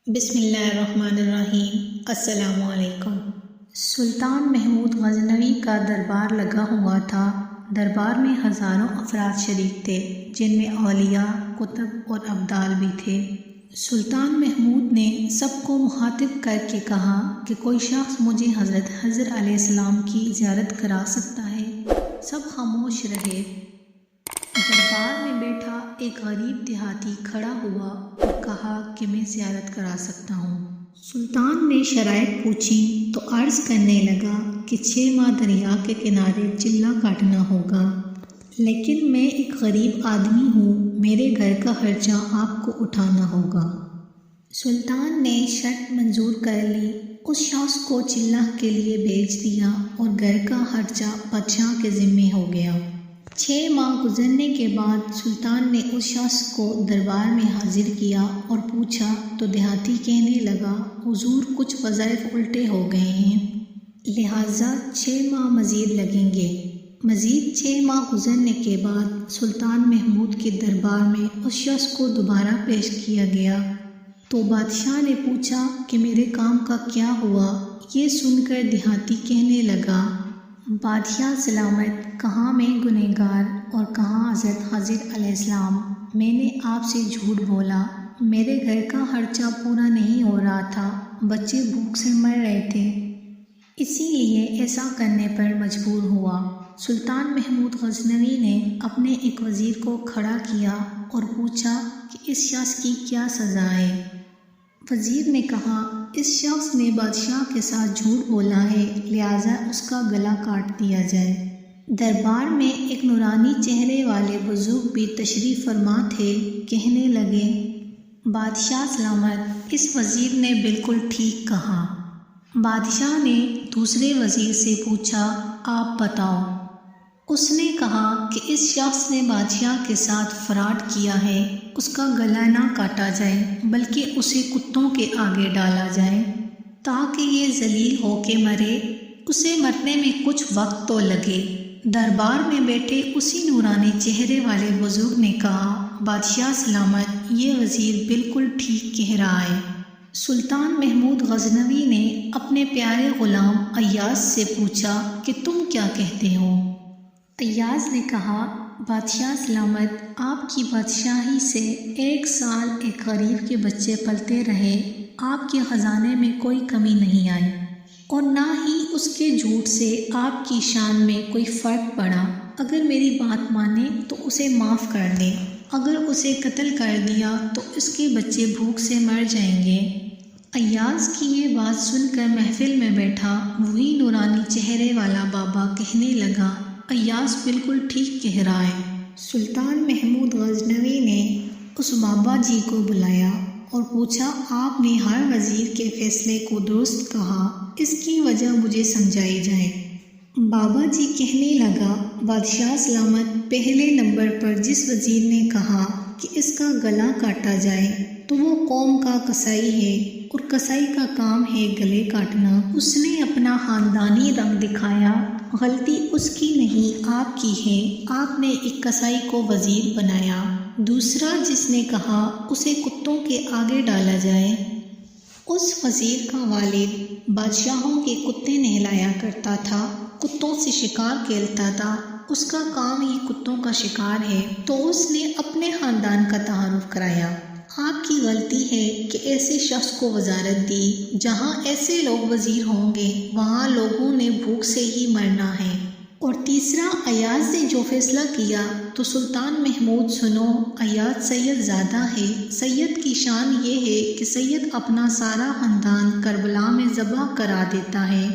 بسم اللہ الرحمن الرحیم۔ السلام علیکم۔ سلطان محمود غزنوی کا دربار لگا ہوا تھا۔ دربار میں ہزاروں افراد شریک تھے، جن میں اولیاء، کتب اور ابدال بھی تھے۔ سلطان محمود نے سب کو مخاطب کر کے کہا کہ کوئی شخص مجھے حضرت خضر علیہ السلام کی زیارت کرا سکتا ہے؟ سب خاموش رہے۔ دربار میں بیٹھا ایک غریب دیہاتی کھڑا ہوا اور کہا کہ میں زیارت کرا سکتا ہوں۔ سلطان نے شرائط پوچھی تو عرض کرنے لگا کہ 6 ماہ دریا کے کنارے چلہ کاٹنا ہوگا، لیکن میں ایک غریب آدمی ہوں، میرے گھر کا خرچہ آپ کو اٹھانا ہوگا۔ سلطان نے شرط منظور کر لی، اس شخص کو چلہ کے لیے بھیج دیا اور گھر کا خرچہ بادشاہ کے ذمے ہو گیا۔ 6 ماہ گزرنے کے بعد سلطان نے اس شخص کو دربار میں حاضر کیا اور پوچھا تو دیہاتی کہنے لگا، حضور کچھ وظائف الٹے ہو گئے ہیں، لہٰذا 6 ماہ مزید لگیں گے۔ مزید 6 ماہ گزرنے کے بعد سلطان محمود کے دربار میں اس شخص کو دوبارہ پیش کیا گیا تو بادشاہ نے پوچھا کہ میرے کام کا کیا ہوا؟ یہ سن کر دیہاتی کہنے لگا، بادشاہ سلامت، کہاں میں گنہگار اور کہاں حضرت خضر علیہ السلام، میں نے آپ سے جھوٹ بولا، میرے گھر کا خرچہ پورا نہیں ہو رہا تھا، بچے بھوک سے مر رہے تھے، اسی لیے ایسا کرنے پر مجبور ہوا۔ سلطان محمود غزنوی نے اپنے ایک وزیر کو کھڑا کیا اور پوچھا کہ اس شخص کی کیا سزا ہے؟ وزیر نے کہا، اس شخص نے بادشاہ کے ساتھ جھوٹ بولا ہے، لہٰذا اس کا گلا کاٹ دیا جائے۔ دربار میں ایک نورانی چہرے والے بزرگ بھی تشریف فرما تھے، کہنے لگے، بادشاہ سلامت، اس وزیر نے بالکل ٹھیک کہا۔ بادشاہ نے دوسرے وزیر سے پوچھا، آپ بتاؤ۔ اس نے کہا کہ اس شخص نے بادشاہ کے ساتھ فراڈ کیا ہے، اس کا گلا نہ کاٹا جائے بلکہ اسے کتوں کے آگے ڈالا جائے تاکہ یہ ذلیل ہو کے مرے، اسے مرنے میں کچھ وقت تو لگے۔ دربار میں بیٹھے اسی نورانی چہرے والے بزرگ نے کہا، بادشاہ سلامت، یہ وزیر بالکل ٹھیک کہہ رہا ہے۔ سلطان محمود غزنوی نے اپنے پیارے غلام ایاز سے پوچھا کہ تم کیا کہتے ہو؟ ایاز نے کہا، بادشاہ سلامت، آپ کی بادشاہی سے 1 سال ایک غریب کے بچے پلتے رہے، آپ کے خزانے میں کوئی کمی نہیں آئی اور نہ ہی اس کے جھوٹ سے آپ کی شان میں کوئی فرق پڑا۔ اگر میری بات مانے تو اسے معاف کر دیں، اگر اسے قتل کر دیا تو اس کے بچے بھوک سے مر جائیں گے۔ ایاز کی یہ بات سن کر محفل میں بیٹھا وہی نورانی چہرے والا بابا کہنے لگا، ایاز بالکل ٹھیک کہہ رہا ہے۔ سلطان محمود غزنوی نے اس بابا جی کو بلایا اور پوچھا، آپ نے ہر وزیر کے فیصلے کو درست کہا، اس کی وجہ مجھے سمجھائی جائے۔ بابا جی کہنے لگا، بادشاہ سلامت، پہلے نمبر پر جس وزیر نے کہا کہ اس کا گلا کاٹا جائے تو وہ قوم کا قصائی ہے اور قصائی کا کام ہے گلے کاٹنا۔ اس نے اپنا خاندانی رنگ دکھایا، غلطی اس کی نہیں آپ کی ہے، آپ نے ایک قصائی کو وزیر بنایا۔ دوسرا جس نے کہا اسے کتوں کے آگے ڈالا جائے، اس وزیر کا والد بادشاہوں کے کتے نہلایا کرتا تھا، کتوں سے شکار کھیلتا تھا، اس کا کام ہی کتوں کا شکار ہے، تو اس نے اپنے خاندان کا تعارف کرایا۔ آپ کی غلطی ہے کہ ایسے شخص کو وزارت دی، جہاں ایسے لوگ وزیر ہوں گے وہاں لوگوں نے بھوک سے ہی مرنا ہے۔ اور تیسرا، ایاز نے جو فیصلہ کیا تو سلطان محمود سنو، ایاز سید زادہ ہے، سید کی شان یہ ہے کہ سید اپنا سارا خاندان کربلا میں ذبح کرا دیتا ہے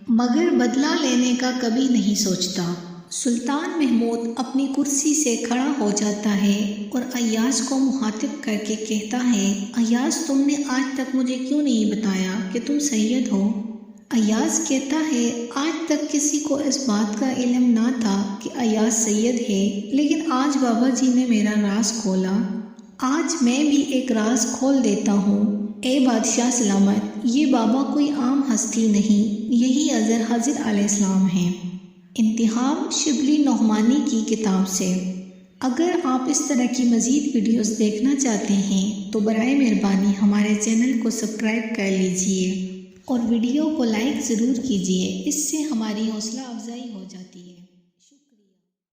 مگر بدلہ لینے کا کبھی نہیں سوچتا۔ سلطان محمود اپنی کرسی سے کھڑا ہو جاتا ہے اور ایاز کو مخاطب کر کے کہتا ہے، ایاز تم نے آج تک مجھے کیوں نہیں بتایا کہ تم سید ہو؟ ایاز کہتا ہے، آج تک کسی کو اس بات کا علم نہ تھا کہ ایاز سید ہے، لیکن آج بابا جی نے میرا راز کھولا، آج میں بھی ایک راز کھول دیتا ہوں۔ اے بادشاہ سلامت، یہ بابا کوئی عام ہستی نہیں، یہی حضرت خضر علیہ السلام ہیں۔ انتخاب شبلی نعمانی کی کتاب سے۔ اگر آپ اس طرح کی مزید ویڈیوز دیکھنا چاہتے ہیں تو برائے مہربانی ہمارے چینل کو سبسکرائب کر لیجئے اور ویڈیو کو لائک ضرور کیجئے، اس سے ہماری حوصلہ افزائی ہو جاتی ہے۔